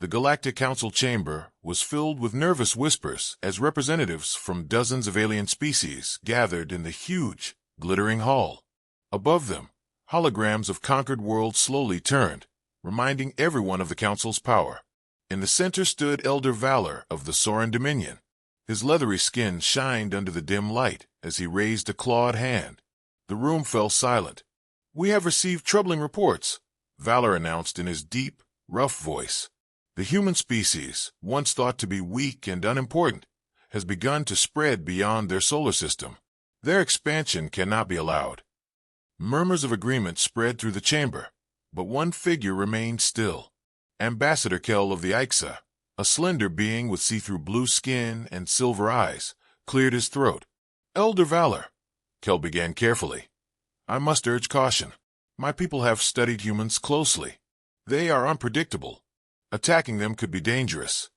The Galactic Council chamber was filled with nervous whispers as representatives from dozens of alien species gathered in the huge, glittering hall. Above them, holograms of conquered worlds slowly turned, reminding everyone of the Council's power. In the center stood Elder Valor of the Soren Dominion. His leathery skin shined under the dim light as he raised a clawed hand. The room fell silent. "We have received troubling reports," Valor announced in his deep, rough voice. "The human species, once thought to be weak and unimportant, has begun to spread beyond their solar system. Their expansion cannot be allowed." Murmurs of agreement spread through the chamber, but one figure remained still. Ambassador Kell of the Ixa, a slender being with see-through blue skin and silver eyes, cleared his throat. "Elder Valor," Kell began carefully, "I must urge caution. My people have studied humans closely. They are unpredictable. Attacking them could be dangerous."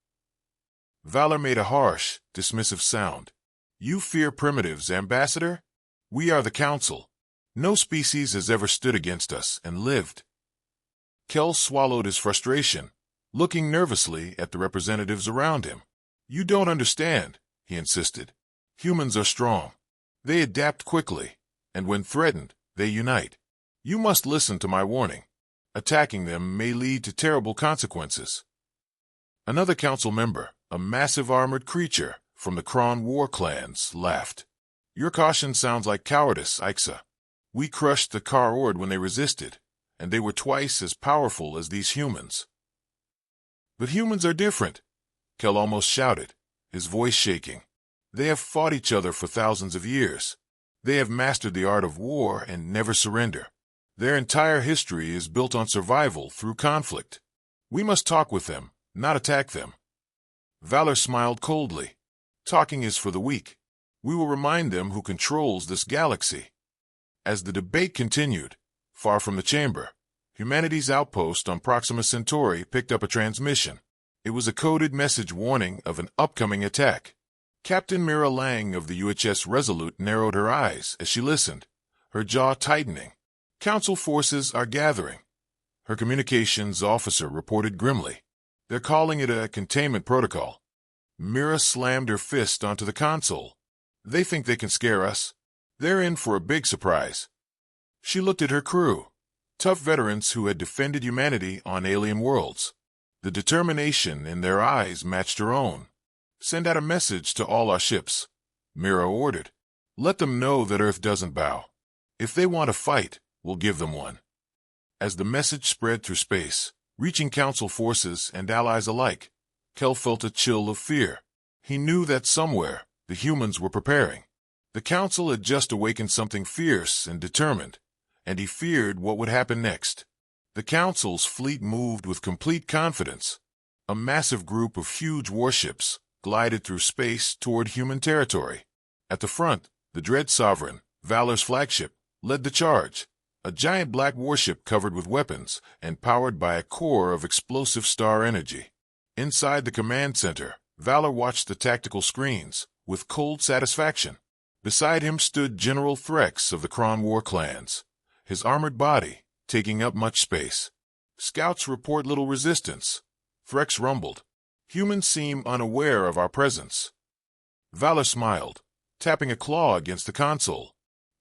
Valor made a harsh, dismissive sound. "You fear primitives, Ambassador? We are the Council. No species has ever stood against us and lived." Kell swallowed his frustration, looking nervously at the representatives around him. "You don't understand," he insisted. "Humans are strong. They adapt quickly, and when threatened, they unite. You must listen to my warning. Attacking them may lead to terrible consequences." Another council member, a massive armored creature from the Kron war clans, laughed. "Your caution sounds like cowardice, Ixa. We crushed the Kar-Ord when they resisted, and they were twice as powerful as these humans." "But humans are different," Kell almost shouted, his voice shaking. "They have fought each other for thousands of years. They have mastered the art of war and never surrender. Their entire history is built on survival through conflict. We must talk with them, not attack them." Valor smiled coldly. "Talking is for the weak. We will remind them who controls this galaxy." As the debate continued, far from the chamber, humanity's outpost on Proxima Centauri picked up a transmission. It was a coded message warning of an upcoming attack. Captain Mira Lang of the UHS Resolute narrowed her eyes as she listened, her jaw tightening. "Council forces are gathering," her communications officer reported grimly. "They're calling it a containment protocol." Mira slammed her fist onto the console. "They think they can scare us. They're in for a big surprise." She looked at her crew, tough veterans who had defended humanity on alien worlds. The determination in their eyes matched her own. "Send out a message to all our ships," Mira ordered. "Let them know that Earth doesn't bow. If they want to fight, we'll give them one." As the message spread through space, reaching Council forces and allies alike, Kell felt a chill of fear. He knew that somewhere, the humans were preparing. The Council had just awakened something fierce and determined, and he feared what would happen next. The Council's fleet moved with complete confidence. A massive group of huge warships glided through space toward human territory. At the front, the Dread Sovereign, Valor's flagship, led the charge. A giant black warship covered with weapons and powered by a core of explosive star energy. Inside the command center, Valor watched the tactical screens with cold satisfaction. Beside him stood General Threx of the Kron war clans, his armored body taking up much space. "Scouts report little resistance," Threx rumbled. "Humans seem unaware of our presence." Valor smiled, tapping a claw against the console.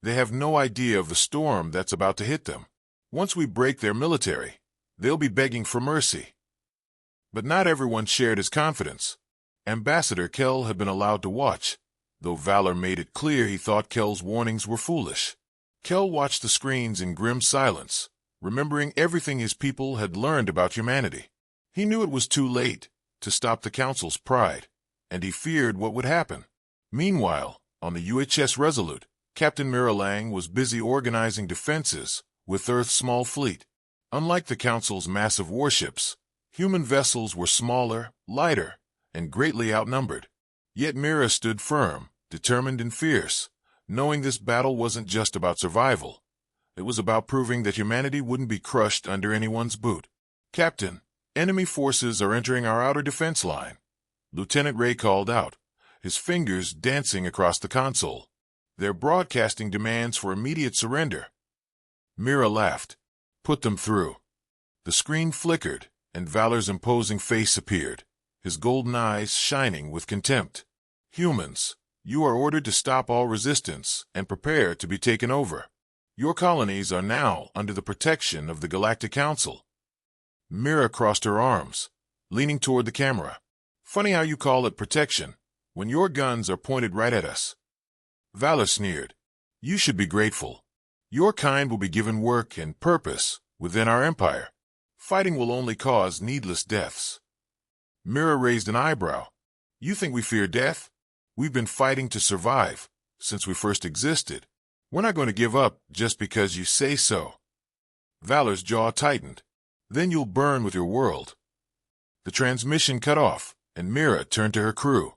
"They have no idea of the storm that's about to hit them. Once we break their military, they'll be begging for mercy." But not everyone shared his confidence. Ambassador Kell had been allowed to watch, though Valor made it clear he thought Kell's warnings were foolish. Kell watched the screens in grim silence, remembering everything his people had learned about humanity. He knew it was too late to stop the Council's pride, and he feared what would happen. Meanwhile, on the UHS Resolute, Captain Miralang was busy organizing defenses with Earth's small fleet. Unlike the Council's massive warships, human vessels were smaller, lighter, and greatly outnumbered. Yet Mira stood firm, determined and fierce, knowing this battle wasn't just about survival. It was about proving that humanity wouldn't be crushed under anyone's boot. "Captain, enemy forces are entering our outer defense line," Lieutenant Ray called out, his fingers dancing across the console. "They're broadcasting demands for immediate surrender." Mira laughed. "Put them through." The screen flickered, and Valor's imposing face appeared, his golden eyes shining with contempt. Humans, you are ordered to stop all resistance and prepare to be taken over. Your colonies are now under the protection of the Galactic Council. Mira crossed her arms, leaning toward the camera. Funny how you call it protection, when your guns are pointed right at us. Valor sneered. You should be grateful. Your kind will be given work and purpose within our empire. Fighting will only cause needless deaths. Mira raised an eyebrow. You think we fear death? We've been fighting to survive since we first existed. We're not going to give up just because you say so. Valor's jaw tightened. Then you'll burn with your world. The transmission cut off, and Mira turned to her crew.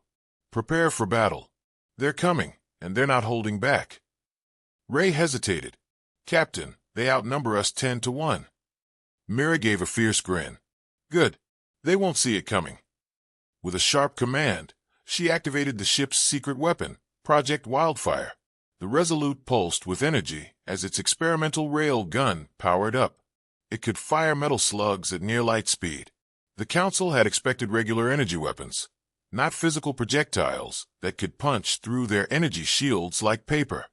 Prepare for battle. They're coming, and they're not holding back. Ray hesitated. Captain, they outnumber us 10-1. Mira gave a fierce grin. Good. They won't see it coming. With a sharp command, she activated the ship's secret weapon, Project Wildfire. The Resolute pulsed with energy as its experimental rail gun powered up. It could fire metal slugs at near light speed. The Council had expected regular energy weapons, not physical projectiles that could punch through their energy shields like paper.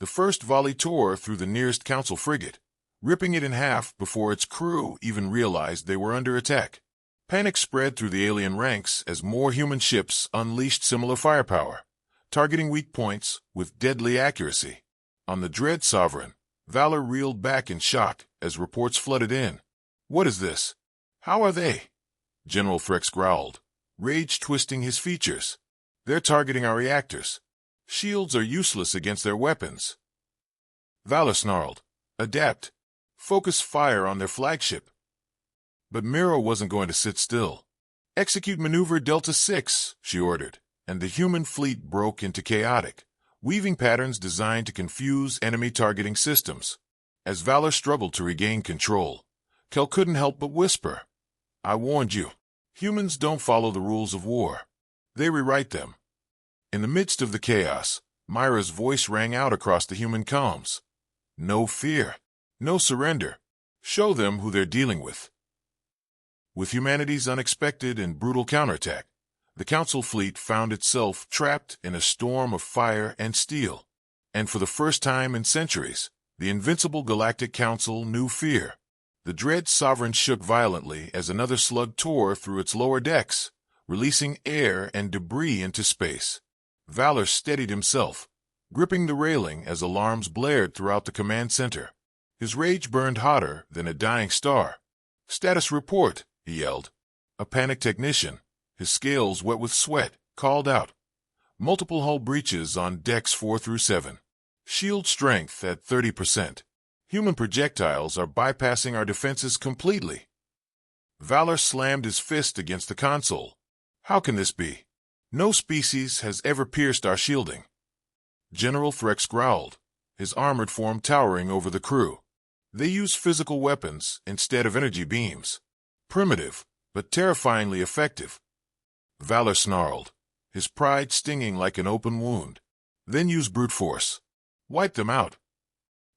The first volley tore through the nearest Council frigate, ripping it in half before its crew even realized they were under attack. Panic spread through the alien ranks as more human ships unleashed similar firepower, targeting weak points with deadly accuracy. On the Dread Sovereign, Valor reeled back in shock as reports flooded in. What is this? How are they? General Frex growled, rage twisting his features. They're targeting our reactors. Shields are useless against their weapons. Valor snarled. Adapt. Focus fire on their flagship. But Mira wasn't going to sit still. Execute Maneuver Delta 6, she ordered, and the human fleet broke into chaotic, weaving patterns designed to confuse enemy targeting systems. As Valor struggled to regain control, Kel couldn't help but whisper, I warned you. Humans don't follow the rules of war. They rewrite them. In the midst of the chaos, Myra's voice rang out across the human comms. No fear. No surrender. Show them who they're dealing with. With humanity's unexpected and brutal counterattack, the Council fleet found itself trapped in a storm of fire and steel. And for the first time in centuries, the invincible Galactic Council knew fear. The Dread Sovereign shook violently as another slug tore through its lower decks, releasing air and debris into space. Valor steadied himself, gripping the railing as alarms blared throughout the command center. His rage burned hotter than a dying star. Status report, he yelled. A panic technician, his scales wet with sweat, called out. Multiple hull breaches on decks 4-7. Shield strength at 30%. Human projectiles are bypassing our defenses completely. Valor slammed his fist against the console. How can this be? No species has ever pierced our shielding. General Frex growled, his armored form towering over the crew. They use physical weapons instead of energy beams. Primitive, but terrifyingly effective. Valor snarled, his pride stinging like an open wound. Then use brute force. Wipe them out.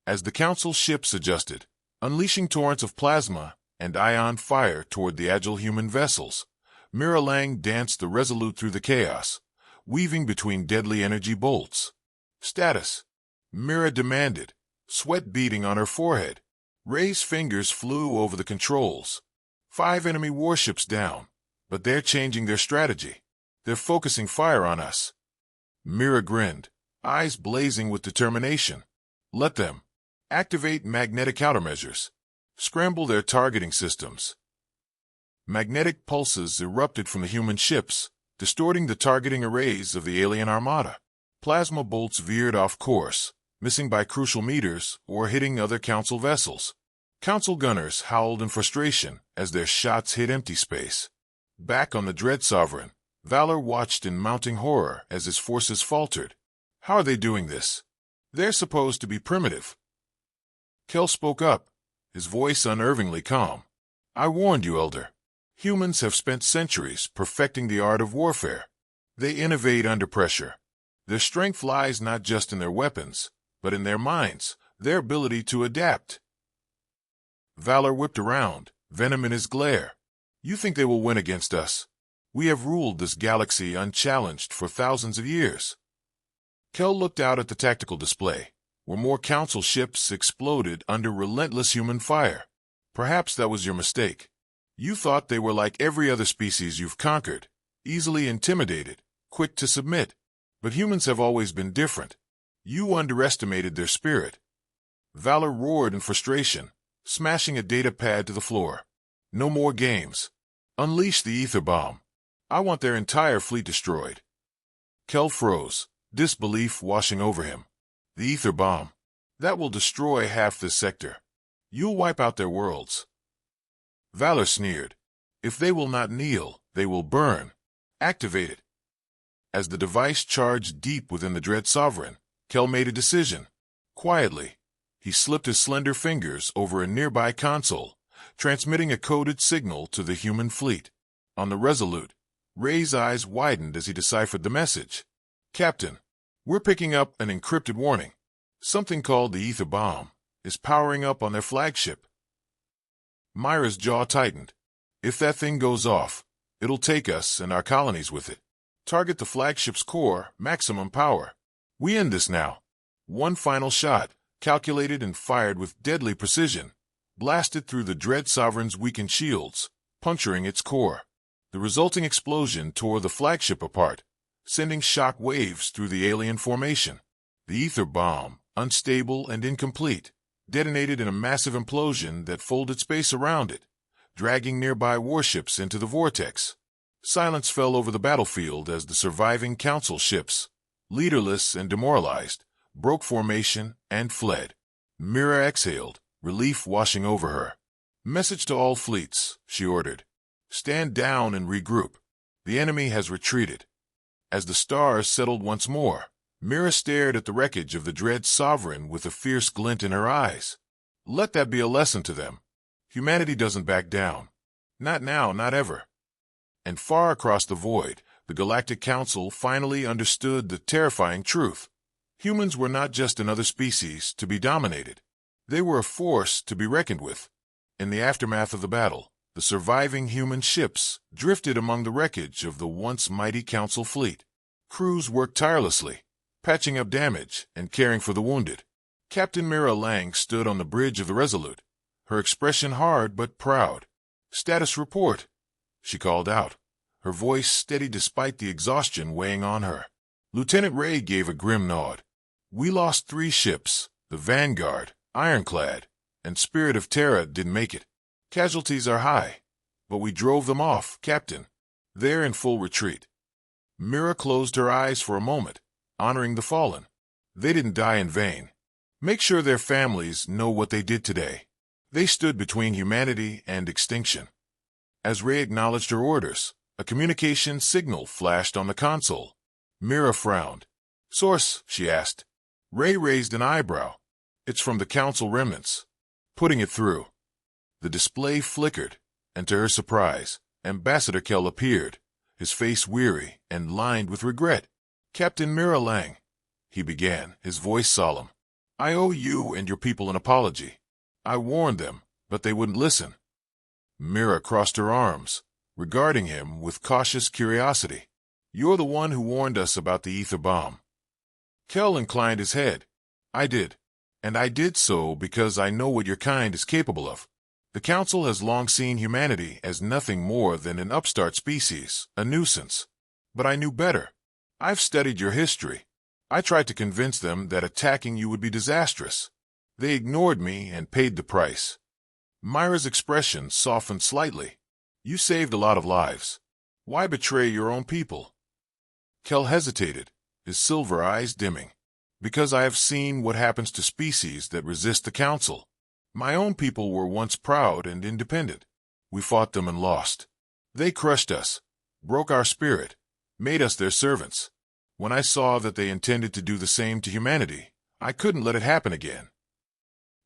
As the Council ships adjusted, unleashing torrents of plasma and ion fire toward the agile human vessels, Mira Lang danced the Resolute through the chaos, weaving between deadly energy bolts. Status. Mira demanded, sweat beading on her forehead. Ray's fingers flew over the controls. 5 enemy warships down, but they're changing their strategy. They're focusing fire on us. Mira grinned, eyes blazing with determination. Let them. Activate magnetic countermeasures. Scramble their targeting systems. Magnetic pulses erupted from the human ships, distorting the targeting arrays of the alien armada. Plasma bolts veered off course, missing by crucial meters or hitting other Council vessels. Council gunners howled in frustration as their shots hit empty space. Back on the Dread Sovereign, Valor watched in mounting horror as his forces faltered. How are they doing this? They're supposed to be primitive. Kel spoke up, his voice unnervingly calm. I warned you, Elder. Humans have spent centuries perfecting the art of warfare. They innovate under pressure. Their strength lies not just in their weapons, but in their minds, their ability to adapt. Valor whipped around, venom in his glare. You think they will win against us? We have ruled this galaxy unchallenged for thousands of years. Kel looked out at the tactical display, where more council ships exploded under relentless human fire. Perhaps that was your mistake. You thought they were like every other species you've conquered, easily intimidated, quick to submit. But humans have always been different. You underestimated their spirit. Valor roared in frustration, smashing a data pad to the floor. No more games. Unleash the ether bomb. I want their entire fleet destroyed. Kel froze, disbelief washing over him. The ether bomb. That will destroy half this sector. You'll wipe out their worlds. Valor sneered. If they will not kneel, they will burn. Activate it. As the device charged deep within the Dread Sovereign, Kel made a decision. Quietly, he slipped his slender fingers over a nearby console, transmitting a coded signal to the human fleet. On the Resolute, Ray's eyes widened as he deciphered the message. Captain, we're picking up an encrypted warning. Something called the ether bomb is powering up on their flagship. Myra's jaw tightened. If that thing goes off, it'll take us and our colonies with it. Target the flagship's core, maximum power. We end this now. One final shot, calculated and fired with deadly precision, blasted through the Dread Sovereign's weakened shields, puncturing its core. The resulting explosion tore the flagship apart, sending shock waves through the alien formation. The ether bomb, unstable and incomplete, detonated in a massive implosion that folded space around it, dragging nearby warships into the vortex. Silence fell over the battlefield as the surviving council ships, leaderless and demoralized, broke formation and fled. Mira exhaled, relief washing over her. Message to all fleets, she ordered. Stand down and regroup. The enemy has retreated. As the stars settled once more, Mira stared at the wreckage of the Dread Sovereign with a fierce glint in her eyes. Let that be a lesson to them. Humanity doesn't back down. Not now, not ever. And far across the void, the Galactic Council finally understood the terrifying truth. Humans were not just another species to be dominated. They were a force to be reckoned with. In the aftermath of the battle, the surviving human ships drifted among the wreckage of the once mighty Council fleet. Crews worked tirelessly, patching up damage and caring for the wounded. Captain Mira Lang stood on the bridge of the Resolute, her expression hard but proud. Status report, she called out, her voice steady despite the exhaustion weighing on her. Lieutenant Ray gave a grim nod. We lost 3 ships. The Vanguard, Ironclad, and Spirit of Terra didn't make it. Casualties are high, but we drove them off, Captain. They're in full retreat. Mira closed her eyes for a moment, honoring the fallen. They didn't die in vain. Make sure their families know what they did today. They stood between humanity and extinction. As Ray acknowledged her orders, a communication signal flashed on the console. Mira frowned. Source, she asked. Ray raised an eyebrow. It's from the Council remnants. Putting it through. The display flickered, and to her surprise, Ambassador Kel appeared, his face weary and lined with regret. Captain Mira Lang, he began, his voice solemn. I owe you and your people an apology. I warned them, but they wouldn't listen. Mira crossed her arms, regarding him with cautious curiosity. You're the one who warned us about the ether bomb. Kel inclined his head. I did. And I did so because I know what your kind is capable of. The Council has long seen humanity as nothing more than an upstart species, a nuisance. But I knew better. I've studied your history. I tried to convince them that attacking you would be disastrous. They ignored me and paid the price. Myra's expression softened slightly. You saved a lot of lives. Why betray your own people? Kel hesitated, his silver eyes dimming. Because I have seen what happens to species that resist the Council. My own people were once proud and independent. We fought them and lost. They crushed us, broke our spirit, made us their servants. When I saw that they intended to do the same to humanity, I couldn't let it happen again.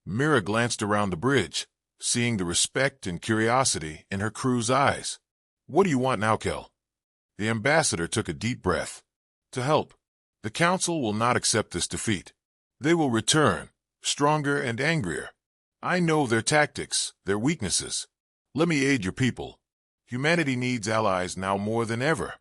Mira glanced around the bridge, seeing the respect and curiosity in her crew's eyes. What do you want now, Kel? The ambassador took a deep breath. To help. The Council will not accept this defeat. They will return, stronger and angrier. I know their tactics, their weaknesses. Let me aid your people. Humanity needs allies now more than ever.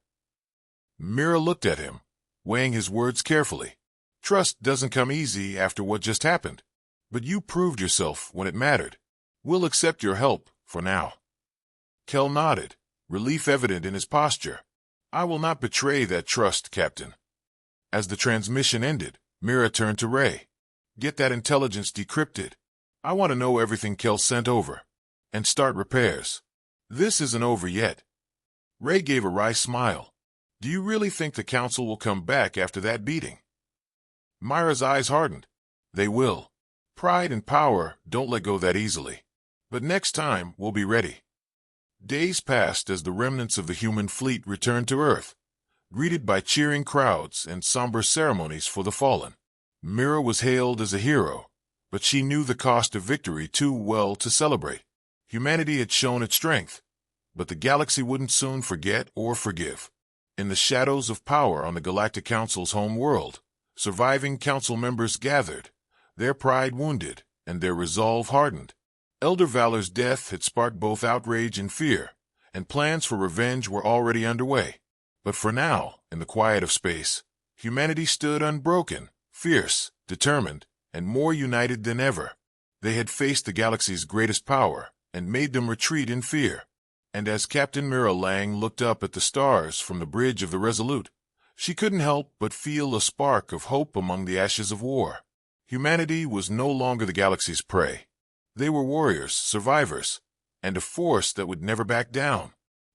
Mira looked at him, weighing his words carefully. Trust doesn't come easy after what just happened. But you proved yourself when it mattered. We'll accept your help for now. Kel nodded, relief evident in his posture. I will not betray that trust, Captain. As the transmission ended, Mira turned to Ray. Get that intelligence decrypted. I want to know everything Kel sent over. And start repairs. This isn't over yet. Ray gave a wry smile. Do you really think the Council will come back after that beating? Myra's eyes hardened. They will. Pride and power don't let go that easily. But next time, we'll be ready. Days passed as the remnants of the human fleet returned to Earth, greeted by cheering crowds and somber ceremonies for the fallen. Mira was hailed as a hero, but she knew the cost of victory too well to celebrate. Humanity had shown its strength, but the galaxy wouldn't soon forget or forgive. In the shadows of power on the Galactic Council's home world, surviving council members gathered, their pride wounded and their resolve hardened. Elder Valor's death had sparked both outrage and fear, and plans for revenge were already underway. But for now, in the quiet of space, humanity stood unbroken, fierce, determined, and more united than ever. They had faced the galaxy's greatest power and made them retreat in fear. And as Captain Mira Lang looked up at the stars from the bridge of the Resolute, she couldn't help but feel a spark of hope among the ashes of war. Humanity was no longer the galaxy's prey. They were warriors, survivors, and a force that would never back down.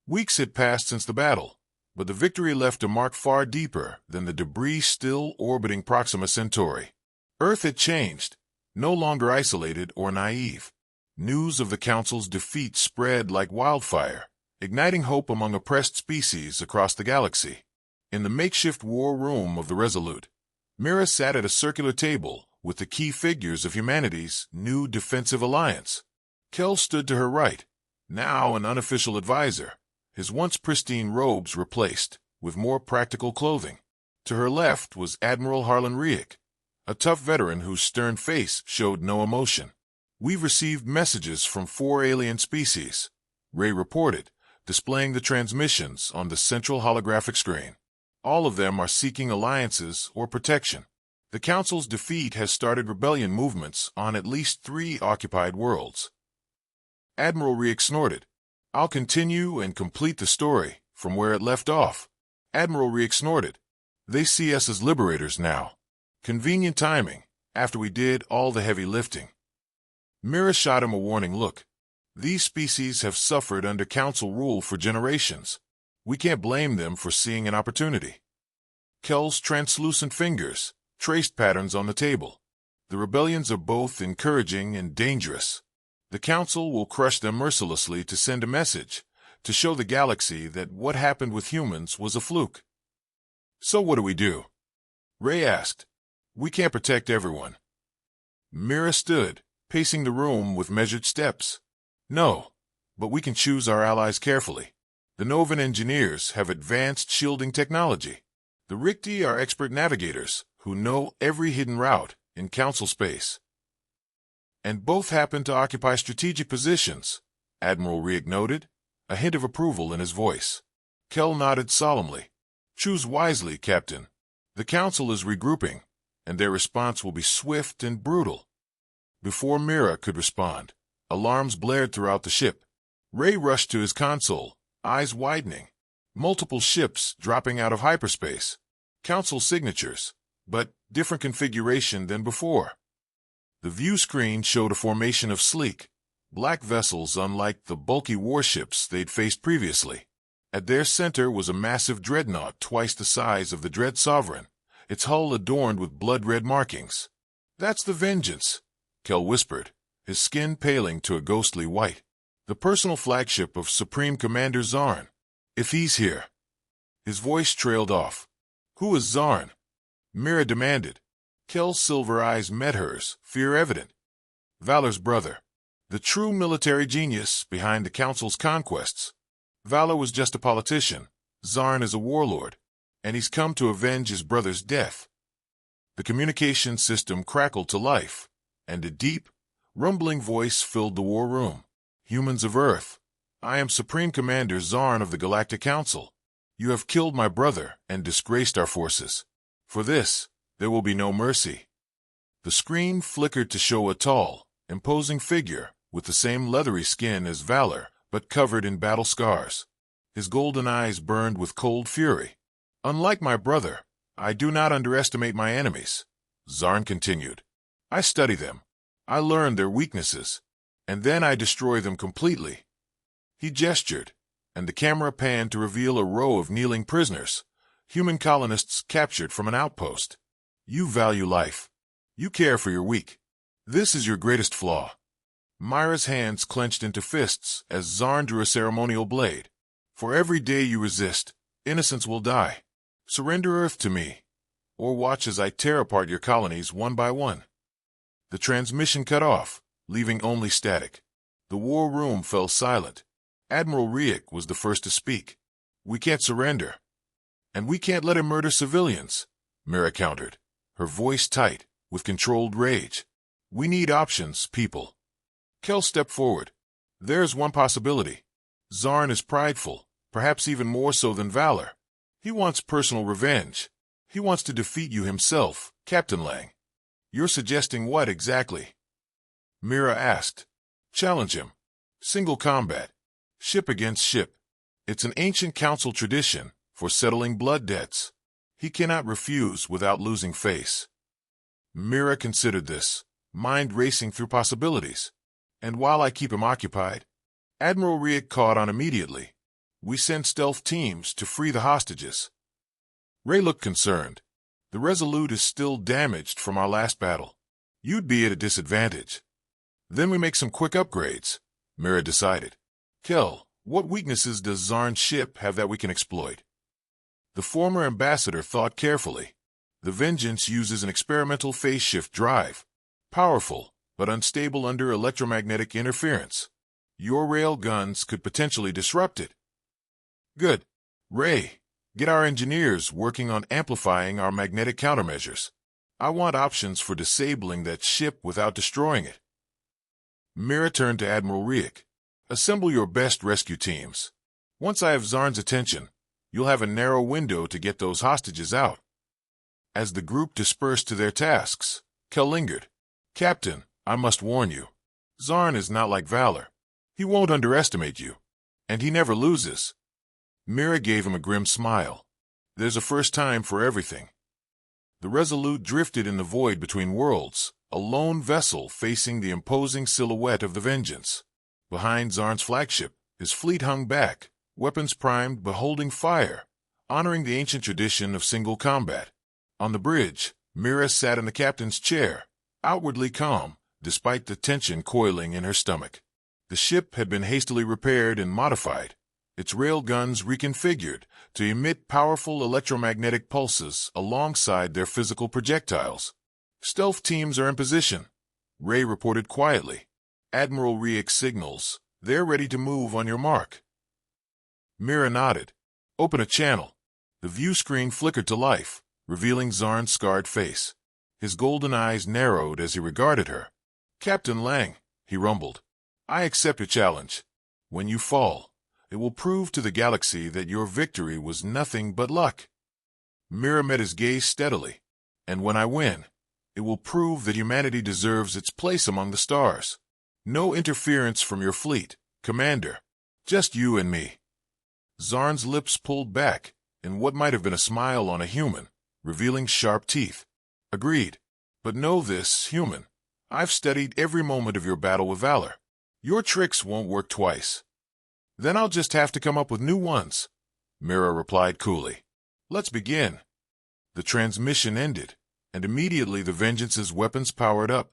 Weeks had passed since the battle, but the victory left a mark far deeper than the debris still orbiting Proxima Centauri. Earth had changed, no longer isolated or naive. News of the Council's defeat spread like wildfire, igniting hope among oppressed species across the galaxy. In the makeshift war room of the Resolute, Mira sat at a circular table with the key figures of humanity's new defensive alliance. Kel stood to her right, now an unofficial advisor, his once pristine robes replaced with more practical clothing. To her left was Admiral Harlan Riek, a tough veteran whose stern face showed no emotion. We've received messages from 4 alien species, Ray reported, displaying the transmissions on the central holographic screen. All of them are seeking alliances or protection. The Council's defeat has started rebellion movements on at least 3 occupied worlds. Admiral Riek snorted. I'll continue and complete the story from where it left off. Admiral Riek snorted. They see us as liberators now. Convenient timing, after we did all the heavy lifting. Mira shot him a warning look. These species have suffered under Council rule for generations. We can't blame them for seeing an opportunity. Kel's translucent fingers traced patterns on the table. The rebellions are both encouraging and dangerous. The Council will crush them mercilessly to send a message, to show the galaxy that what happened with humans was a fluke. So what do we do? Ray asked. We can't protect everyone. Mira stood, pacing the room with measured steps. No, but we can choose our allies carefully. The Novan engineers have advanced shielding technology. The Ricti are expert navigators who know every hidden route in Council space. And both happen to occupy strategic positions, Admiral Riek noted, a hint of approval in his voice. Kel nodded solemnly. Choose wisely, Captain. The Council is regrouping, and their response will be swift and brutal. Before Mira could respond, alarms blared throughout the ship. Ray rushed to his console, eyes widening. Multiple ships dropping out of hyperspace. Council signatures, but different configuration than before. The view screen showed a formation of sleek, black vessels unlike the bulky warships they'd faced previously. At their center was a massive dreadnought twice the size of the Dread Sovereign, its hull adorned with blood-red markings. That's the Vengeance, Kel whispered, his skin paling to a ghostly white. The personal flagship of Supreme Commander Zarn. If he's here. His voice trailed off. Who is Zarn? Mira demanded. Kel's silver eyes met hers, fear evident. Valor's brother. The true military genius behind the Council's conquests. Valor was just a politician. Zarn is a warlord, and he's come to avenge his brother's death. The communication system crackled to life, and a deep, rumbling voice filled the war room. Humans of Earth, I am Supreme Commander Zarn of the Galactic Council. You have killed my brother and disgraced our forces. For this, there will be no mercy." The screen flickered to show a tall, imposing figure with the same leathery skin as Valor, but covered in battle scars. His golden eyes burned with cold fury. "Unlike my brother, I do not underestimate my enemies," Zarn continued. "I study them. I learn their weaknesses, and then I destroy them completely." He gestured, and the camera panned to reveal a row of kneeling prisoners, human colonists captured from an outpost. "You value life. You care for your weak. This is your greatest flaw." Myra's hands clenched into fists as Zarn drew a ceremonial blade. "For every day you resist, innocents will die. Surrender Earth to me, or watch as I tear apart your colonies one by one." The transmission cut off, leaving only static. The war room fell silent. Admiral Riek was the first to speak. "We can't surrender. And we can't let him murder civilians," Mira countered, her voice tight, with controlled rage. "We need options, people." Kel stepped forward. "There's one possibility. Zarn is prideful, perhaps even more so than Valor. He wants personal revenge. He wants to defeat you himself, Captain Lang." "You're suggesting what exactly?" Mira asked. "Challenge him. Single combat. Ship against ship. It's an ancient council tradition for settling blood debts. He cannot refuse without losing face." Mira considered this, mind racing through possibilities. "And while I keep him occupied," Admiral Riek caught on immediately, "we send stealth teams to free the hostages." Ray looked concerned. "The Resolute is still damaged from our last battle. You'd be at a disadvantage." "Then we make some quick upgrades," Mira decided. "Kel, what weaknesses does Zarn's ship have that we can exploit?" The former ambassador thought carefully. "The Vengeance uses an experimental phase shift drive. Powerful, but unstable under electromagnetic interference. Your rail guns could potentially disrupt it." "Good. Ray, get our engineers working on amplifying our magnetic countermeasures. I want options for disabling that ship without destroying it." Mira turned to Admiral Riek. "Assemble your best rescue teams. Once I have Zarn's attention, you'll have a narrow window to get those hostages out." As the group dispersed to their tasks, Kel lingered. "Captain, I must warn you. Zarn is not like Valor. He won't underestimate you. And he never loses." Mira gave him a grim smile. "There's a first time for everything." The Resolute drifted in the void between worlds, a lone vessel facing the imposing silhouette of the Vengeance. Behind Zarn's flagship, his fleet hung back, weapons primed but holding fire, honoring the ancient tradition of single combat. On the bridge, Mira sat in the captain's chair, outwardly calm, despite the tension coiling in her stomach. The ship had been hastily repaired and modified, its rail guns reconfigured to emit powerful electromagnetic pulses alongside their physical projectiles. "Stealth teams are in position," Ray reported quietly. "Admiral Riek signals. They're ready to move on your mark." Mira nodded. "Open a channel." The view screen flickered to life, revealing Zarn's scarred face. His golden eyes narrowed as he regarded her. "Captain Lang," he rumbled, "I accept your challenge. When you fall, it will prove to the galaxy that your victory was nothing but luck." Mira met his gaze steadily. "And when I win, it will prove that humanity deserves its place among the stars. No interference from your fleet, Commander. Just you and me." Zarn's lips pulled back in what might have been a smile on a human, revealing sharp teeth. "Agreed. But know this, human. I've studied every moment of your battle with Valor. Your tricks won't work twice." "Then I'll just have to come up with new ones," Mira replied coolly. "Let's begin." The transmission ended, and immediately the Vengeance's weapons powered up,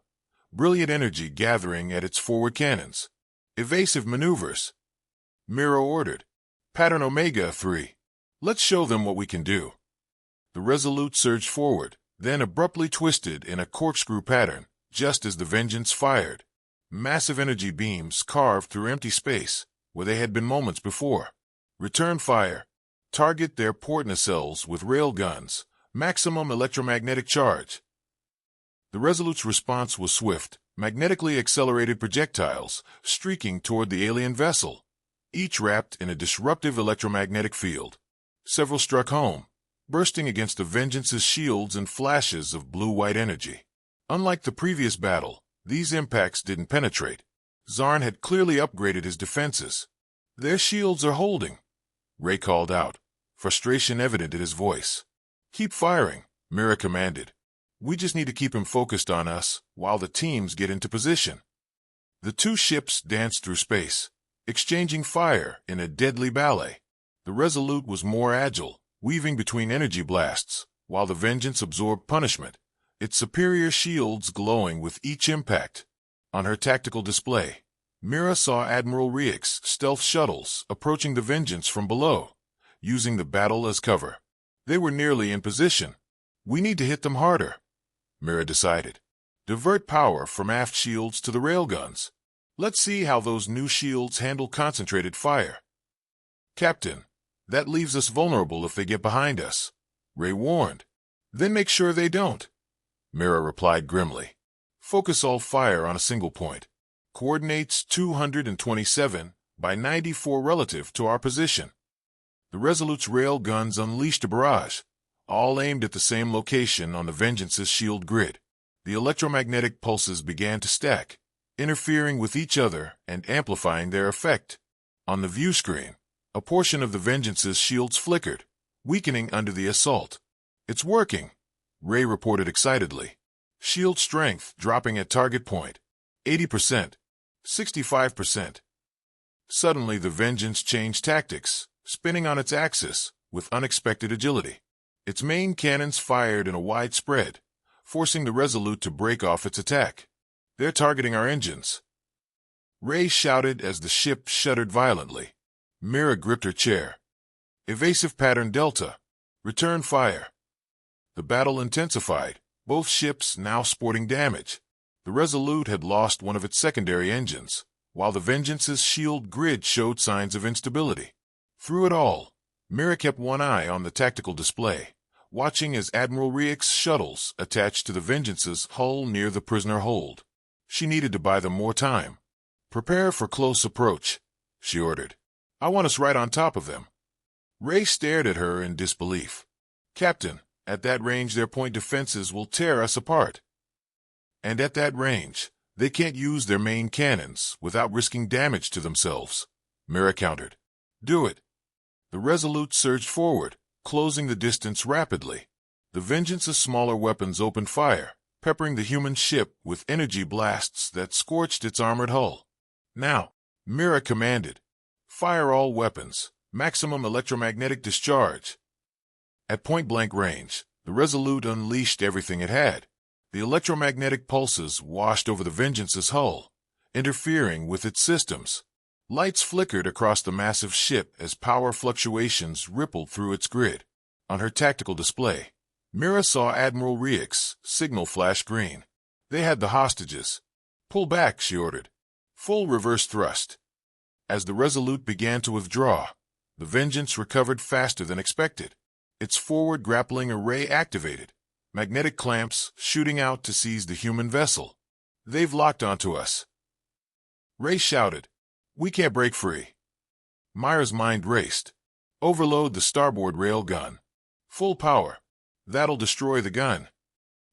brilliant energy gathering at its forward cannons. "Evasive maneuvers," Mira ordered. "Pattern Omega 3. Let's show them what we can do." The Resolute surged forward, then abruptly twisted in a corkscrew pattern, just as the Vengeance fired. Massive energy beams carved through empty space, where they had been moments before. "Return fire. Target their port nacelles with rail guns. Maximum electromagnetic charge." The Resolute's response was swift, magnetically accelerated projectiles streaking toward the alien vessel. each wrapped in a disruptive electromagnetic field. Several struck home, bursting against the Vengeance's shields in flashes of blue-white energy. Unlike the previous battle, these impacts didn't penetrate. Zarn had clearly upgraded his defenses. "Their shields are holding," Ray called out, frustration evident in his voice. "Keep firing," Mira commanded. "We just need to keep him focused on us while the teams get into position." The two ships danced through space, exchanging fire in a deadly ballet. The Resolute was more agile, weaving between energy blasts, while the Vengeance absorbed punishment, its superior shields glowing with each impact. On her tactical display, Mira saw Admiral Riek's stealth shuttles approaching the Vengeance from below, using the battle as cover. They were nearly in position. "We need to hit them harder," Mira decided. "Divert power from aft shields to the railguns. Let's see how those new shields handle concentrated fire." "Captain, that leaves us vulnerable if they get behind us," Ray warned. "Then make sure they don't," Mira replied grimly. "Focus all fire on a single point. Coordinates 227 by 94 relative to our position." The Resolute's rail guns unleashed a barrage, all aimed at the same location on the Vengeance's shield grid. The electromagnetic pulses began to stack, interfering with each other and amplifying their effect. On the view screen, a portion of the Vengeance's shields flickered, weakening under the assault. "It's working," Ray reported excitedly. "Shield strength dropping at target point. 80%. 65%. Suddenly the Vengeance changed tactics, spinning on its axis with unexpected agility. Its main cannons fired in a wide spread, forcing the Resolute to break off its attack. "They're targeting our engines," Ray shouted as the ship shuddered violently. Mira gripped her chair. "Evasive pattern Delta. Return fire." The battle intensified, both ships now sporting damage. The Resolute had lost one of its secondary engines, while the Vengeance's shield grid showed signs of instability. Through it all, Mira kept one eye on the tactical display, watching as Admiral Riek's shuttles attached to the Vengeance's hull near the prisoner hold. She needed to buy them more time. "Prepare for close approach," she ordered. "I want us right on top of them." Ray stared at her in disbelief. "Captain, at that range their point defenses will tear us apart." "And at that range, they can't use their main cannons without risking damage to themselves," Mira countered. "Do it." The Resolute surged forward, closing the distance rapidly. The Vengeance's smaller weapons opened fire, peppering the human ship with energy blasts that scorched its armored hull. "Now," Mira commanded. "Fire all weapons. Maximum electromagnetic discharge." At point-blank range, the Resolute unleashed everything it had. The electromagnetic pulses washed over the Vengeance's hull, interfering with its systems. Lights flickered across the massive ship as power fluctuations rippled through its grid. On her tactical display, Mira saw Admiral Riek's signal flash green. They had the hostages. "Pull back," she ordered. Full reverse thrust. As the Resolute began to withdraw, the Vengeance recovered faster than expected. Its forward grappling array activated, magnetic clamps shooting out to seize the human vessel. "They've locked onto us," Ray shouted. "We can't break free." Myra's mind raced. "Overload the starboard rail gun. Full power. That'll destroy the gun."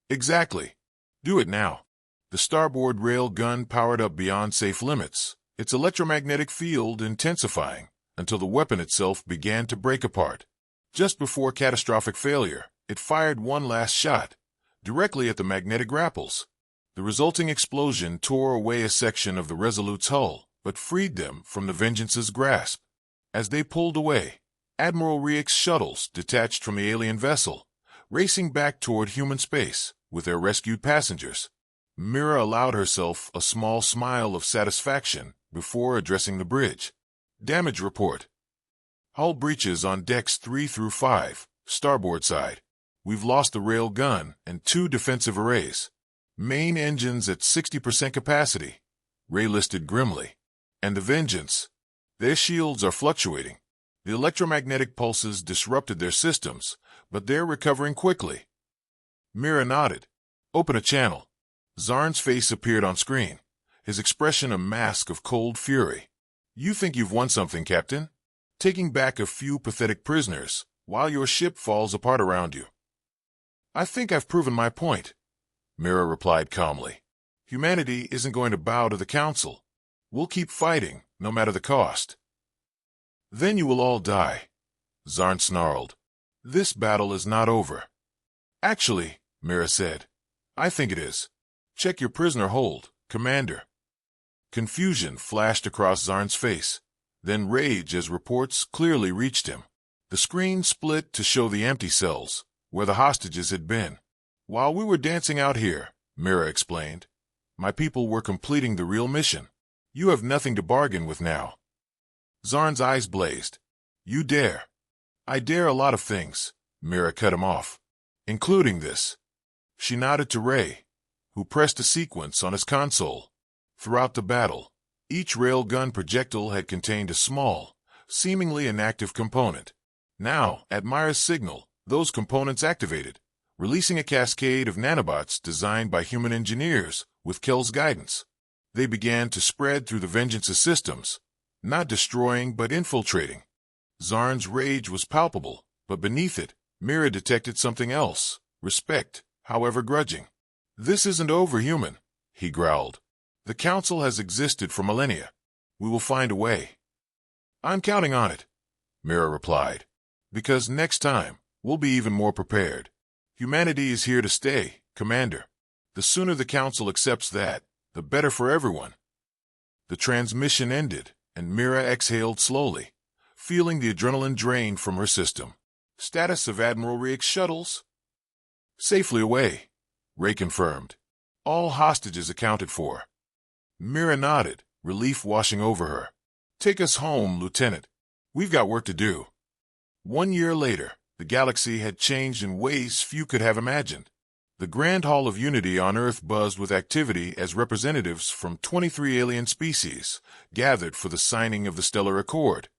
"Exactly. Do it now." The starboard rail gun powered up beyond safe limits, its electromagnetic field intensifying until the weapon itself began to break apart. Just before catastrophic failure, it fired one last shot, directly at the magnetic grapples. The resulting explosion tore away a section of the Resolute's hull, but freed them from the Vengeance's grasp. As they pulled away, Admiral Riek's shuttles detached from the alien vessel, racing back toward human space with their rescued passengers. Mira allowed herself a small smile of satisfaction before addressing the bridge. "Damage report. Hull breaches on decks 3 through 5, starboard side. We've lost the rail gun and 2 defensive arrays. Main engines at 60% capacity," Ray listed grimly. "And the Vengeance. Their shields are fluctuating. The electromagnetic pulses disrupted their systems, but they're recovering quickly." Mira nodded. "Open a channel." Zarn's face appeared on screen, his expression a mask of cold fury. You think you've won something, Captain? Taking back a few pathetic prisoners, while your ship falls apart around you. I think I've proven my point, Mira replied calmly. Humanity isn't going to bow to the Council. We'll keep fighting, no matter the cost. Then you will all die, Zarn snarled. This battle is not over. Actually, Mira said, I think it is. Check your prisoner hold, Commander. Confusion flashed across Zarn's face, then rage as reports clearly reached him. The screen split to show the empty cells, where the hostages had been. While we were dancing out here, Mira explained, my people were completing the real mission. You have nothing to bargain with now. Zarn's eyes blazed. You dare. I dare a lot of things, Mira cut him off, including this. She nodded to Ray, who pressed a sequence on his console. Throughout the battle, each railgun projectile had contained a small, seemingly inactive component. Now, at Myra's signal, those components activated, releasing a cascade of nanobots designed by human engineers with Kel's guidance. They began to spread through the Vengeance's systems, not destroying but infiltrating. Zarn's rage was palpable, but beneath it, Mira detected something else, respect, however grudging. This isn't over, human, he growled. The Council has existed for millennia. We will find a way. I'm counting on it, Mira replied, because next time, we'll be even more prepared. Humanity is here to stay, Commander. The sooner the Council accepts that, the better for everyone. The transmission ended, and Mira exhaled slowly, feeling the adrenaline drain from her system. Status of Admiral Riek's shuttles? Safely away, Ray confirmed. All hostages accounted for. Mira nodded, relief washing over her. Take us home, Lieutenant. We've got work to do. 1 year later, the galaxy had changed in ways few could have imagined. The Grand Hall of Unity on Earth buzzed with activity as representatives from 23 alien species gathered for the signing of the Stellar Accord,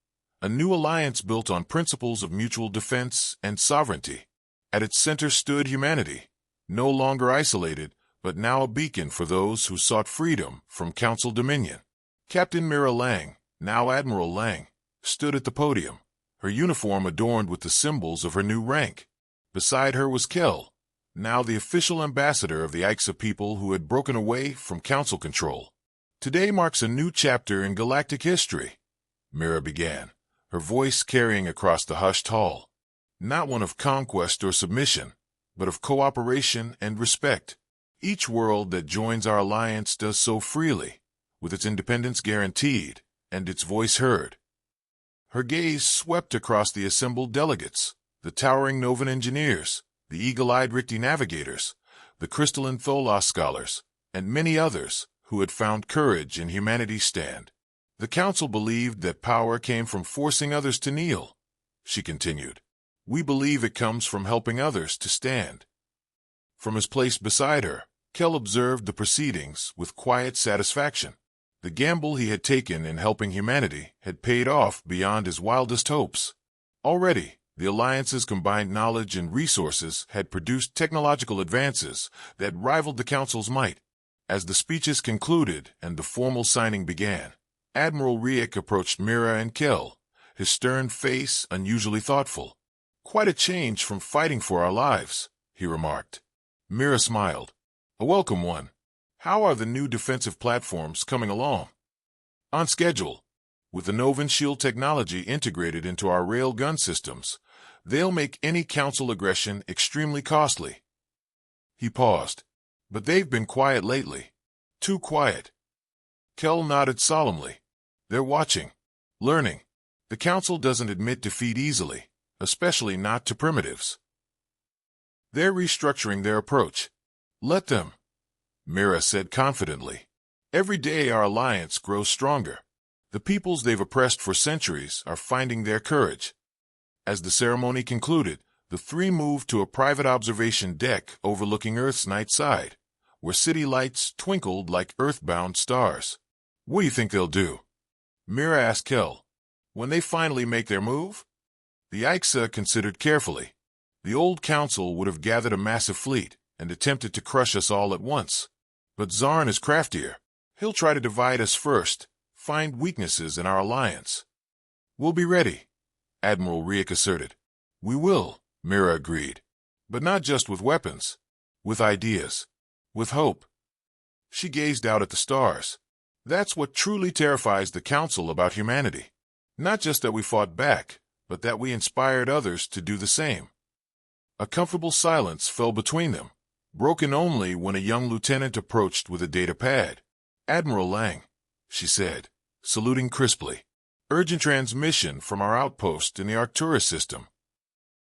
a new alliance built on principles of mutual defense and sovereignty. At its center stood humanity, no longer isolated, but now a beacon for those who sought freedom from Council dominion. Captain Mira Lang, now Admiral Lang, stood at the podium, her uniform adorned with the symbols of her new rank. Beside her was Kel, now the official ambassador of the Ixa people who had broken away from Council control. Today marks a new chapter in galactic history, Mira began, her voice carrying across the hushed hall. Not one of conquest or submission, but of cooperation and respect. Each world that joins our alliance does so freely, with its independence guaranteed and its voice heard. Her gaze swept across the assembled delegates, the towering Novan engineers, the eagle-eyed Rikti navigators, the crystalline Tholos scholars, and many others who had found courage in humanity's stand. The Council believed that power came from forcing others to kneel, she continued. We believe it comes from helping others to stand. From his place beside her, Kel observed the proceedings with quiet satisfaction. The gamble he had taken in helping humanity had paid off beyond his wildest hopes. Already, the Alliance's combined knowledge and resources had produced technological advances that rivaled the Council's might. As the speeches concluded and the formal signing began, Admiral Riek approached Mira and Kel, his stern face unusually thoughtful. Quite a change from fighting for our lives, he remarked. Mira smiled. A welcome one. How are the new defensive platforms coming along? On schedule. With the Novan shield technology integrated into our rail gun systems, they'll make any Council aggression extremely costly. He paused. But they've been quiet lately. Too quiet. Kel nodded solemnly. They're watching. Learning. The Council doesn't admit defeat easily, especially not to primitives. They're restructuring their approach. Let them, Mira said confidently. Every day our alliance grows stronger. The peoples they've oppressed for centuries are finding their courage. As the ceremony concluded, the three moved to a private observation deck overlooking Earth's night side, where city lights twinkled like earthbound stars. What do you think they'll do? Mira asked Kel. When they finally make their move? The Ixa considered carefully. The old Council would have gathered a massive fleet and attempted to crush us all at once. But Zarn is craftier. He'll try to divide us first, find weaknesses in our alliance. We'll be ready, Admiral Riek asserted. We will, Mira agreed. But not just with weapons. With ideas. With hope. She gazed out at the stars. That's what truly terrifies the Council about humanity. Not just that we fought back, but that we inspired others to do the same. A comfortable silence fell between them, broken only when a young lieutenant approached with a data pad. Admiral Lang, she said, saluting crisply. Urgent transmission from our outpost in the Arcturus system.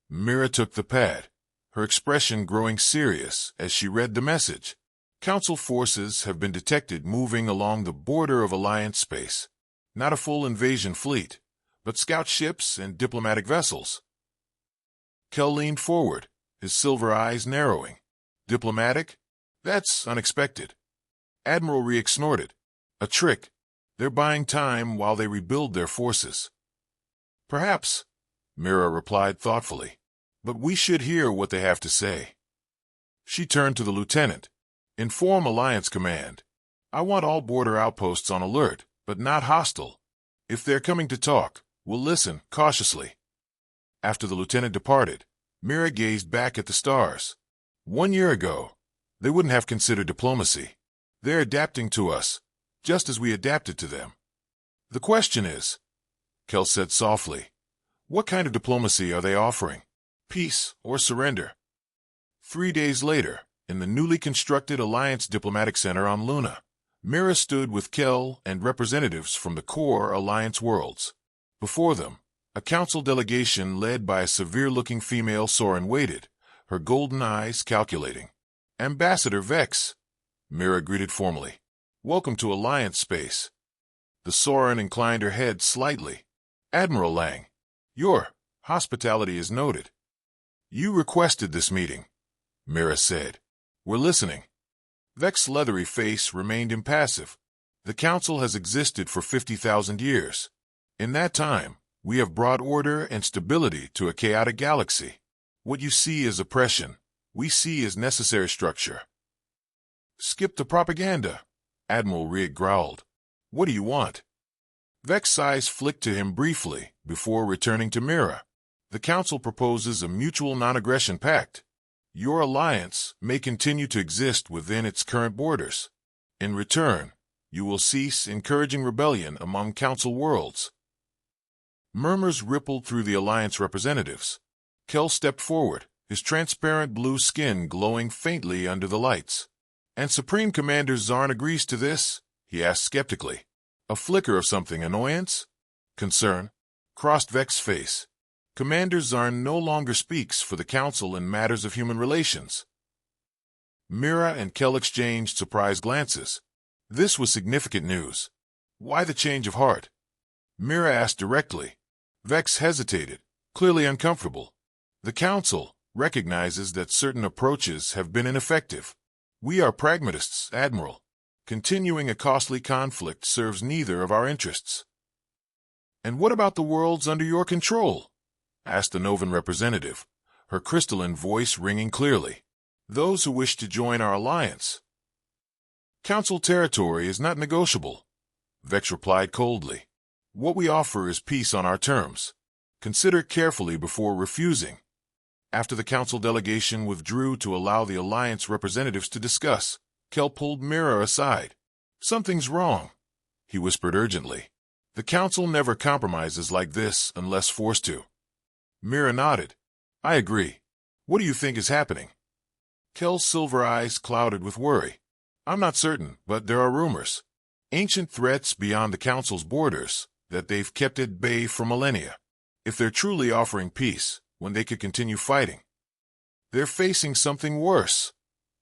Mira took the pad, her expression growing serious as she read the message. Council forces have been detected moving along the border of Alliance space. Not a full invasion fleet, but scout ships and diplomatic vessels. Kel leaned forward, his silver eyes narrowing. Diplomatic? That's unexpected. Admiral Riek snorted. A trick. They're buying time while they rebuild their forces. Perhaps, Mira replied thoughtfully, but we should hear what they have to say. She turned to the lieutenant. Inform Alliance Command. I want all border outposts on alert, but not hostile. If they're coming to talk, we'll listen cautiously. After the lieutenant departed, Mira gazed back at the stars. 1 year ago, they wouldn't have considered diplomacy. They're adapting to us, just as we adapted to them. The question is, Kel said softly, what kind of diplomacy are they offering? Peace or surrender? 3 days later, in the newly constructed Alliance Diplomatic Center on Luna, Mira stood with Kel and representatives from the core Alliance worlds. Before them, a council delegation led by a severe-looking female Soren waited, her golden eyes calculating. Ambassador Vex, Mira greeted formally. Welcome to Alliance space. The Soren inclined her head slightly. Admiral Lang, your hospitality is noted. You requested this meeting, Mira said. We're listening. Vex's leathery face remained impassive. The Council has existed for 50,000 years. In that time, we have brought order and stability to a chaotic galaxy. What you see is oppression. We see as necessary structure. Skip the propaganda, Admiral Riek growled. What do you want? Vex's eyes flicked to him briefly before returning to Mira. The Council proposes a mutual non-aggression pact. Your alliance may continue to exist within its current borders. In return, you will cease encouraging rebellion among Council worlds. Murmurs rippled through the Alliance representatives. Kel stepped forward, his transparent blue skin glowing faintly under the lights. And Supreme Commander Zarn agrees to this? He asked skeptically. A flicker of something, annoyance? Concern? Crossed Vex's face. Commander Zarn no longer speaks for the Council in matters of human relations. Mira and Kel exchanged surprised glances. This was significant news. Why the change of heart? Mira asked directly. Vex hesitated, clearly uncomfortable. The Council recognizes that certain approaches have been ineffective. We are pragmatists, Admiral. Continuing a costly conflict serves neither of our interests. And what about the worlds under your control? Asked the Novan representative, her crystalline voice ringing clearly. Those who wish to join our alliance. Council territory is not negotiable, Vex replied coldly. What we offer is peace on our terms. Consider carefully before refusing. After the Council delegation withdrew to allow the alliance representatives to discuss, Kel pulled Mira aside. Something's wrong, he whispered urgently. The Council never compromises like this unless forced to. Mira nodded. I agree. What do you think is happening? Kel's silver eyes clouded with worry. I'm not certain, but there are rumors. Ancient threats beyond the Council's borders that they've kept at bay for millennia. If they're truly offering peace, when they could continue fighting. They're facing something worse,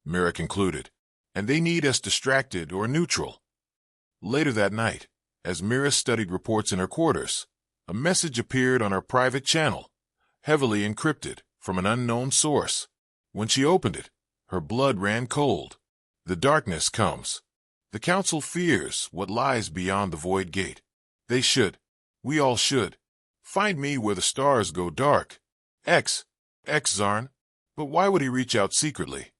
Mira concluded, and they need us distracted or neutral. Later that night, as Mira studied reports in her quarters, a message appeared on her private channel, heavily encrypted from an unknown source. When she opened it, her blood ran cold. The darkness comes. The Council fears what lies beyond the Void Gate. They should. We all should. Find me where the stars go dark. X Zarn. But why would he reach out secretly?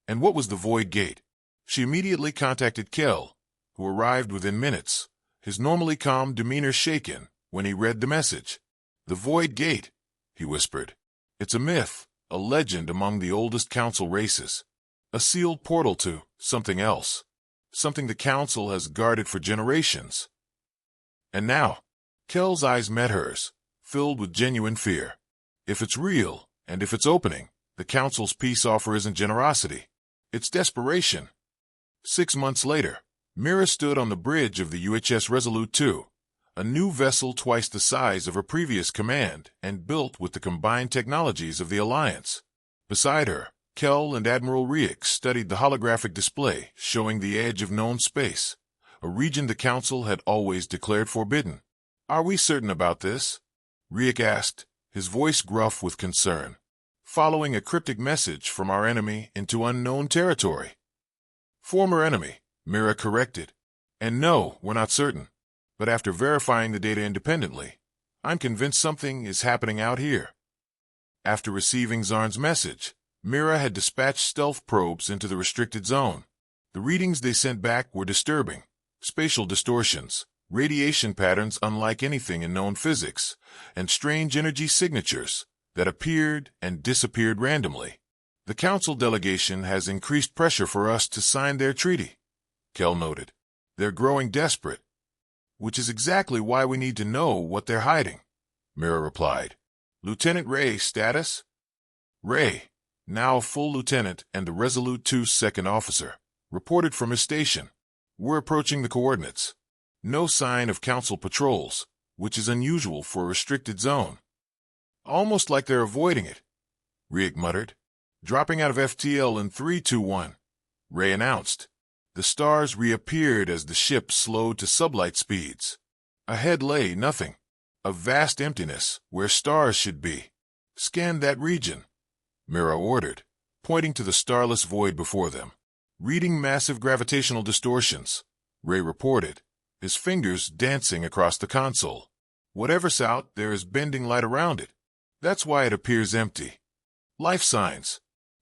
And what was the Void Gate? She immediately contacted Kel, who arrived within minutes, his normally calm demeanor shaken when he read the message. "The Void Gate," he whispered. "It's a myth, a legend among the oldest council races. A sealed portal to something else. Something the council has guarded for generations." And now, Kel's eyes met hers, filled with genuine fear. If it's real, and if it's opening, the council's peace offer isn't generosity. It's desperation. 6 months later, Mira stood on the bridge of the UHS Resolute 2, a new vessel twice the size of her previous command and built with the combined technologies of the Alliance. Beside her, Kel and Admiral Riek studied the holographic display showing the edge of known space, a region the Council had always declared forbidden. "Are we certain about this?" Riek asked, his voice gruff with concern. "Following a cryptic message from our enemy into unknown territory." "Former enemy," Mira corrected. "And no, we're not certain. But after verifying the data independently, I'm convinced something is happening out here." After receiving Zarn's message, Mira had dispatched stealth probes into the restricted zone. The readings they sent back were disturbing. Spatial distortions, radiation patterns unlike anything in known physics, and strange energy signatures that appeared and disappeared randomly. "The Council delegation has increased pressure for us to sign their treaty," Kel noted. "They're growing desperate." "Which is exactly why we need to know what they're hiding," Mira replied. "Lieutenant Ray, status?" Ray, now a full lieutenant and the Resolute 2's second officer, reported from his station. "We're approaching the coordinates. No sign of Council patrols, which is unusual for a restricted zone." "Almost like they're avoiding it," Riek muttered. "Dropping out of FTL in 321, Ray announced. The stars reappeared as the ship slowed to sublight speeds. Ahead lay nothing, a vast emptiness where stars should be. "Scan that region," Mira ordered, pointing to the starless void before them. "Reading massive gravitational distortions," Ray reported, his fingers dancing across the console. "Whatever's out there is bending light around it. That's why it appears empty." "Life signs?"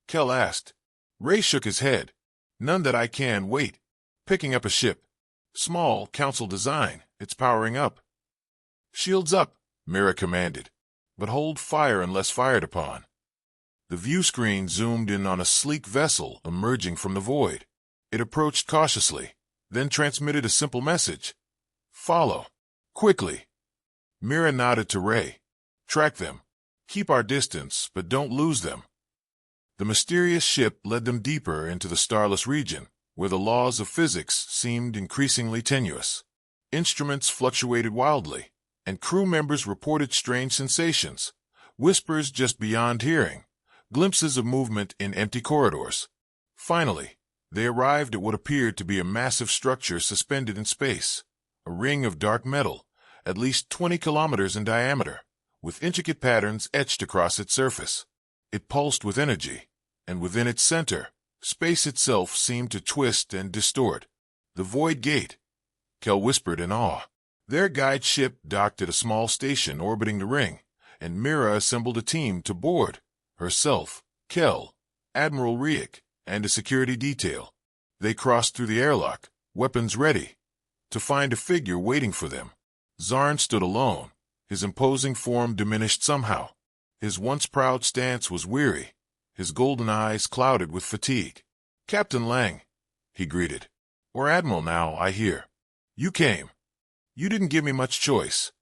Kel asked. Ray shook his head. "None that I can wait. Picking up a ship. Small, Council design. It's powering up." "Shields up," Mira commanded. "But hold fire unless fired upon." The view screen zoomed in on a sleek vessel emerging from the void. It approached cautiously, then transmitted a simple message. "Follow. Quickly." Mira nodded to Ray. "Track them. Keep our distance, but don't lose them." The mysterious ship led them deeper into the starless region, where the laws of physics seemed increasingly tenuous. Instruments fluctuated wildly, and crew members reported strange sensations, whispers just beyond hearing, glimpses of movement in empty corridors. Finally, they arrived at what appeared to be a massive structure suspended in space, a ring of dark metal, at least 20 kilometers in diameter, with intricate patterns etched across its surface. It pulsed with energy, and within its center, space itself seemed to twist and distort. "The Void Gate," Kel whispered in awe. Their guide ship docked at a small station orbiting the ring, and Mira assembled a team to board. Herself, Kel, Admiral Riek, and a security detail. They crossed through the airlock, weapons ready, to find a figure waiting for them. Zarn stood alone, his imposing form diminished somehow. His once proud stance was weary, his golden eyes clouded with fatigue. "Captain Lang," he greeted. "Or Admiral now, I hear. You came." "You didn't give me much choice,"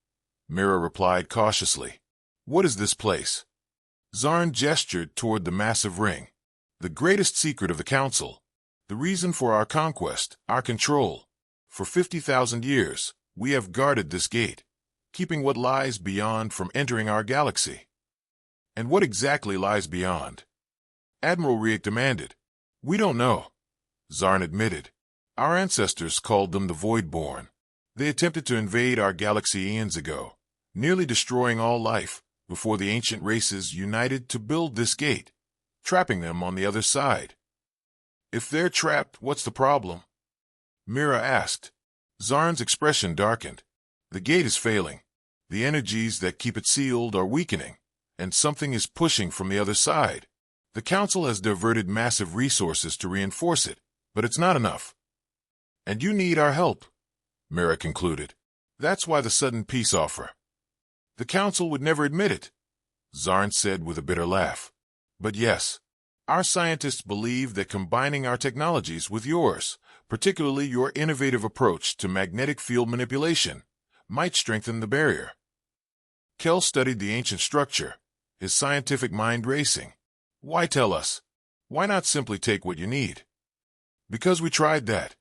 Mira replied cautiously. "What is this place?" Zarn gestured toward the massive ring. "The greatest secret of the Council. The reason for our conquest, our control. For 50,000 years, we have guarded this gate, keeping what lies beyond from entering our galaxy." "And what exactly lies beyond?" Admiral Riek demanded. "We don't know," Zarn admitted. "Our ancestors called them the Voidborn. They attempted to invade our galaxy eons ago, nearly destroying all life, before the ancient races united to build this gate, trapping them on the other side." "If they're trapped, what's the problem?" Mira asked. Zarn's expression darkened. "The gate is failing. The energies that keep it sealed are weakening, and something is pushing from the other side. The Council has diverted massive resources to reinforce it, but it's not enough. And you need our help." Mira concluded. That's why the sudden peace offer. The Council would never admit it, Zarn said with a bitter laugh. But yes, our scientists believe that combining our technologies with yours, particularly your innovative approach to magnetic field manipulation, might strengthen the barrier. Kel studied the ancient structure, his scientific mind racing. Why tell us? Why not simply take what you need? Because we tried that,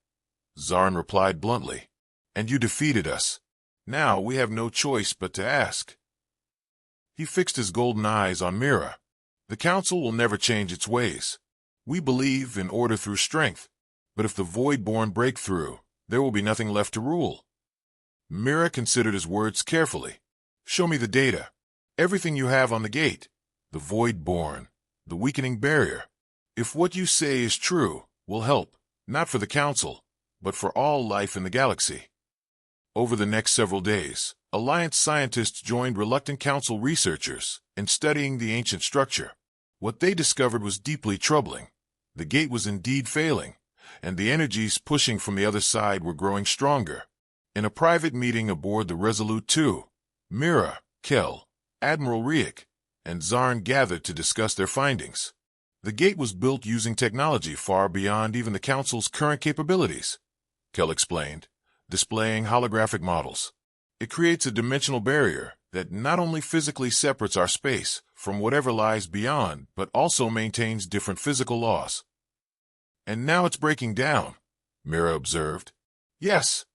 Zarn replied bluntly. And you defeated us. Now we have no choice but to ask. He fixed his golden eyes on Mira. The Council will never change its ways. We believe in order through strength, but if the Void-born break through, there will be nothing left to rule. Mira considered his words carefully. Show me the data. Everything you have on the gate. The Void-born. The weakening barrier. If what you say is true, will help, not for the Council, but for all life in the galaxy. Over the next several days, Alliance scientists joined reluctant Council researchers in studying the ancient structure. What they discovered was deeply troubling. The gate was indeed failing, and the energies pushing from the other side were growing stronger. In a private meeting aboard the Resolute 2, Mira, Kel, Admiral Riek, and Zarn gathered to discuss their findings. The gate was built using technology far beyond even the Council's current capabilities, Kel explained, displaying holographic models. It creates a dimensional barrier that not only physically separates our space from whatever lies beyond, but also maintains different physical laws. And now it's breaking down, Mira observed. Yes,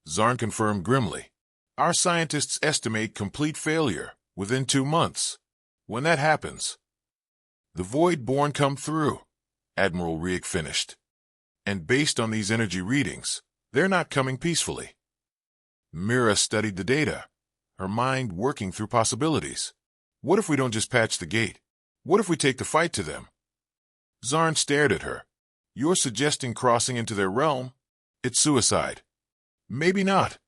Zarn confirmed grimly. Our scientists estimate complete failure within 2 months. When that happens, the Void-born come through, Admiral Riek finished. And based on these energy readings, they're not coming peacefully. Mira studied the data, her mind working through possibilities. What if we don't just patch the gate? What if we take the fight to them? Zarn stared at her. You're suggesting crossing into their realm? It's suicide. Maybe not,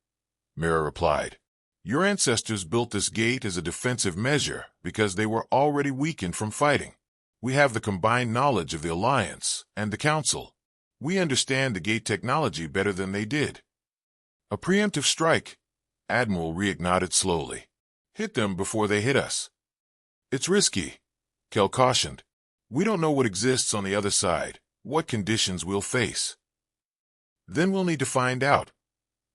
Mira replied. Your ancestors built this gate as a defensive measure because they were already weakened from fighting. We have the combined knowledge of the Alliance and the Council. We understand the gate technology better than they did. A preemptive strike, Admiral Riek nodded slowly. Hit them before they hit us. It's risky, Kel cautioned. We don't know what exists on the other side, what conditions we'll face. Then we'll need to find out,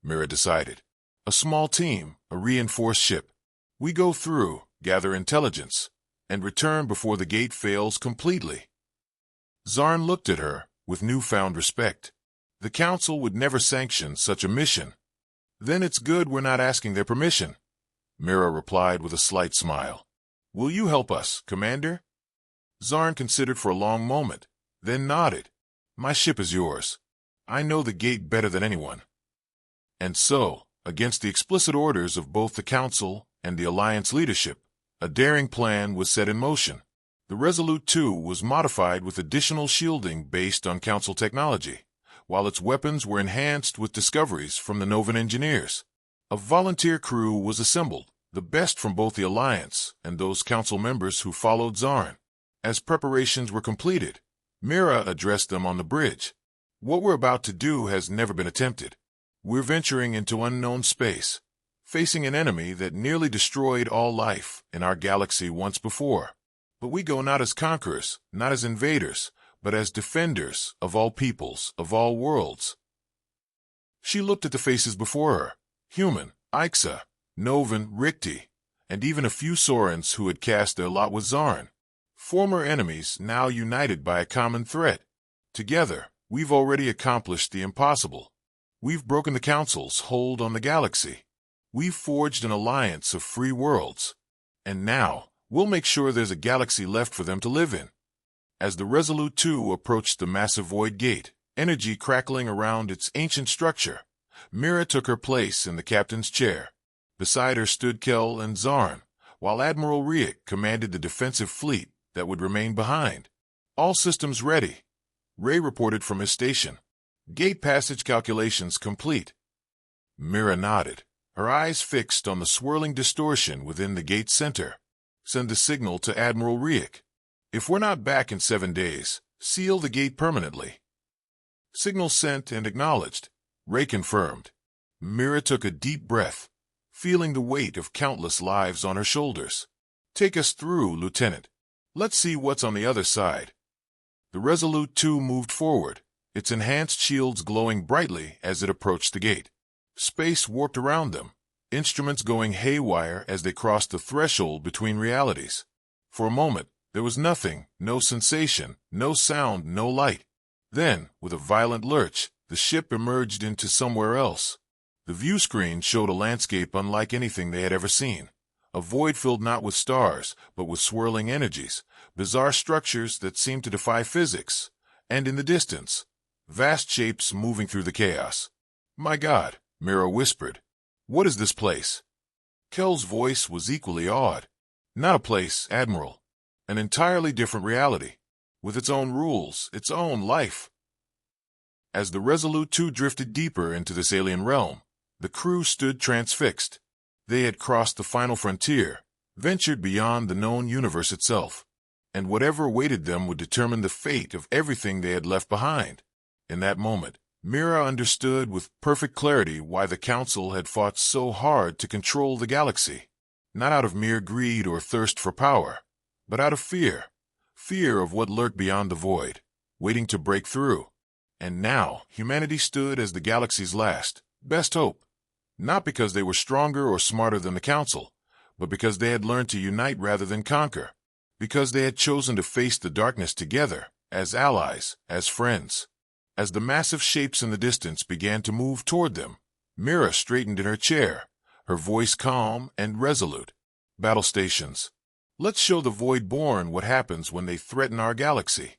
Mira decided. A small team, a reinforced ship. We go through, gather intelligence, and return before the gate fails completely. Zarn looked at her with newfound respect. The Council would never sanction such a mission. Then it's good we're not asking their permission, Mira replied with a slight smile. Will you help us, Commander? Zarn considered for a long moment, then nodded. My ship is yours. I know the gate better than anyone. And so, against the explicit orders of both the Council and the Alliance leadership, a daring plan was set in motion. The Resolute 2 was modified with additional shielding based on Council technology, while its weapons were enhanced with discoveries from the Novan engineers. A volunteer crew was assembled, the best from both the Alliance and those Council members who followed Zarn. As preparations were completed, Mira addressed them on the bridge. What we're about to do has never been attempted. We're venturing into unknown space, facing an enemy that nearly destroyed all life in our galaxy once before. But we go not as conquerors, not as invaders, but as defenders of all peoples, of all worlds. She looked at the faces before her, human, Ixa, Novan, Rikti, and even a few Sorens who had cast their lot with Zarn. Former enemies now united by a common threat. Together, we've already accomplished the impossible. We've broken the Council's hold on the galaxy. We've forged an alliance of free worlds. And now, we'll make sure there's a galaxy left for them to live in. As the Resolute 2 approached the massive void gate, energy crackling around its ancient structure, Mira took her place in the captain's chair. Beside her stood Kel and Zarn, while Admiral Riek commanded the defensive fleet that would remain behind. All systems ready, Ray reported from his station. Gate passage calculations complete. Mira nodded, her eyes fixed on the swirling distortion within the gate's center. Send a signal to Admiral Riek. If we're not back in 7 days, seal the gate permanently. Signal sent and acknowledged, Ray confirmed. Mira took a deep breath, feeling the weight of countless lives on her shoulders. "Take us through, Lieutenant. Let's see what's on the other side." The Resolute 2 moved forward, its enhanced shields glowing brightly as it approached the gate. Space warped around them, instruments going haywire as they crossed the threshold between realities. For a moment, there was nothing, no sensation, no sound, no light. Then, with a violent lurch, the ship emerged into somewhere else. The view screen showed a landscape unlike anything they had ever seen. A void filled not with stars, but with swirling energies, bizarre structures that seemed to defy physics, and in the distance, vast shapes moving through the chaos. "My God," Mira whispered. "What is this place?" Kel's voice was equally awed. "Not a place, Admiral. An entirely different reality, with its own rules, its own life." As the Resolute 2 drifted deeper into this alien realm, the crew stood transfixed. They had crossed the final frontier, ventured beyond the known universe itself, and whatever awaited them would determine the fate of everything they had left behind. In that moment, Mira understood with perfect clarity why the Council had fought so hard to control the galaxy. Not out of mere greed or thirst for power, but out of fear. Fear of what lurked beyond the void, waiting to break through. And now, humanity stood as the galaxy's last, best hope. Not because they were stronger or smarter than the Council, but because they had learned to unite rather than conquer. Because they had chosen to face the darkness together, as allies, as friends. As the massive shapes in the distance began to move toward them, Mira straightened in her chair, her voice calm and resolute. "Battle stations. Let's show the Voidborn what happens when they threaten our galaxy."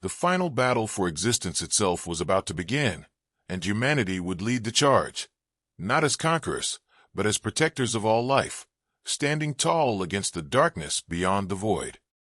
The final battle for existence itself was about to begin, and humanity would lead the charge. Not as conquerors, but as protectors of all life, standing tall against the darkness beyond the void.